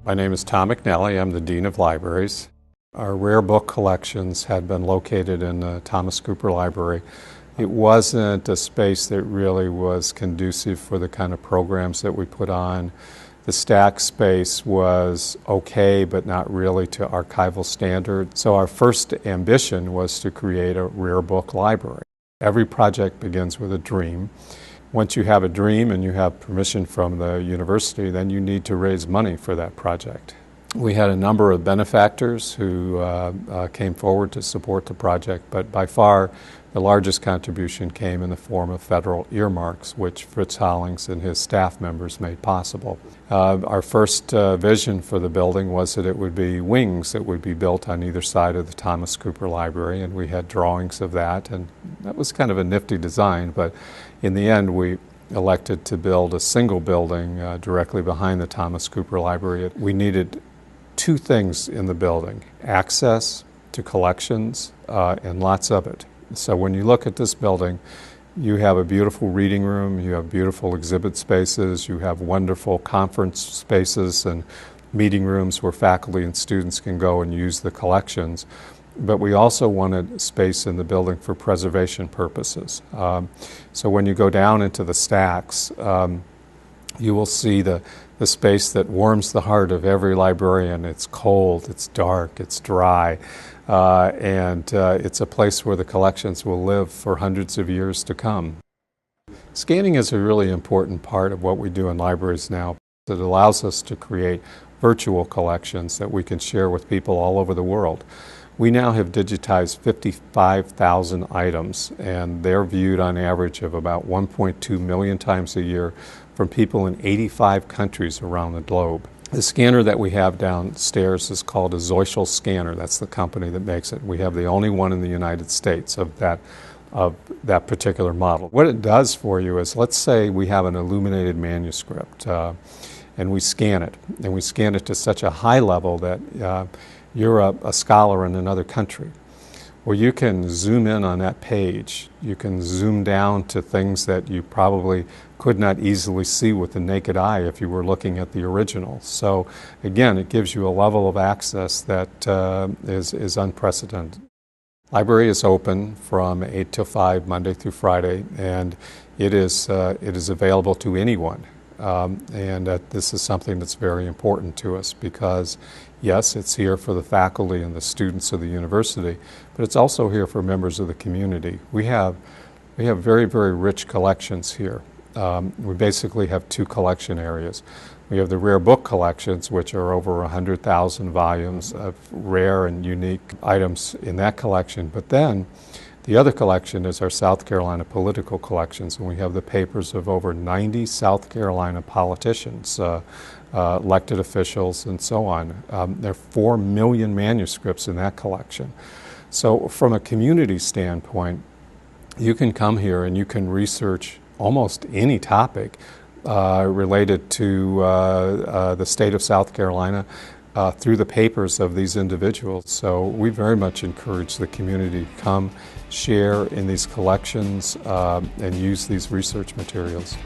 My name is Tom McNally. I'm the Dean of Libraries. Our rare book collections had been located in the Thomas Cooper Library. It wasn't a space that really was conducive for the kind of programs that we put on. The stack space was okay, but not really to archival standard. So our first ambition was to create a rare book library. Every project begins with a dream. Once you have a dream and you have permission from the university, then you need to raise money for that project. We had a number of benefactors who came forward to support the project, but by far the largest contribution came in the form of federal earmarks, which Fritz Hollings and his staff members made possible. Our first vision for the building was that it would be wings that would be built on either side of the Thomas Cooper Library, and we had drawings of that, and that was kind of a nifty design, but in the end we elected to build a single building directly behind the Thomas Cooper Library. We needed two things in the building: access to collections and lots of it. So when you look at this building, you have a beautiful reading room, you have beautiful exhibit spaces, you have wonderful conference spaces and meeting rooms where faculty and students can go and use the collections. But we also wanted space in the building for preservation purposes. So when you go down into the stacks, you will see the space that warms the heart of every librarian. It's cold, it's dark, it's dry, and it's a place where the collections will live for hundreds of years to come. Scanning is a really important part of what we do in libraries now. It allows us to create virtual collections that we can share with people all over the world. We now have digitized 55,000 items, and they're viewed on average of about 1.2 million times a year from people in 85 countries around the globe. The scanner that we have downstairs is called a Zeuschel scanner. That's the company that makes it. We have the only one in the United States of that particular model. What it does for you is, let's say we have an illuminated manuscript and we scan it, and we scan it to such a high level that you're a scholar in another country. Well, you can zoom in on that page. You can zoom down to things that you probably could not easily see with the naked eye if you were looking at the original. So again, it gives you a level of access that is unprecedented. Library is open from 8 to 5 Monday through Friday, and it is available to anyone. This is something that's very important to us because, yes, it's here for the faculty and the students of the university, but it's also here for members of the community. We have very, very rich collections here. We basically have two collection areas. We have the rare book collections, which are over 100,000 volumes of rare and unique items in that collection, but then the other collection is our South Carolina political collections, and we have the papers of over 90 South Carolina politicians, elected officials, and so on. There are 4 million manuscripts in that collection. So from a community standpoint, you can come here and you can research almost any topic related to the state of South Carolina through the papers of these individuals. So we very much encourage the community to come, share in these collections, and use these research materials.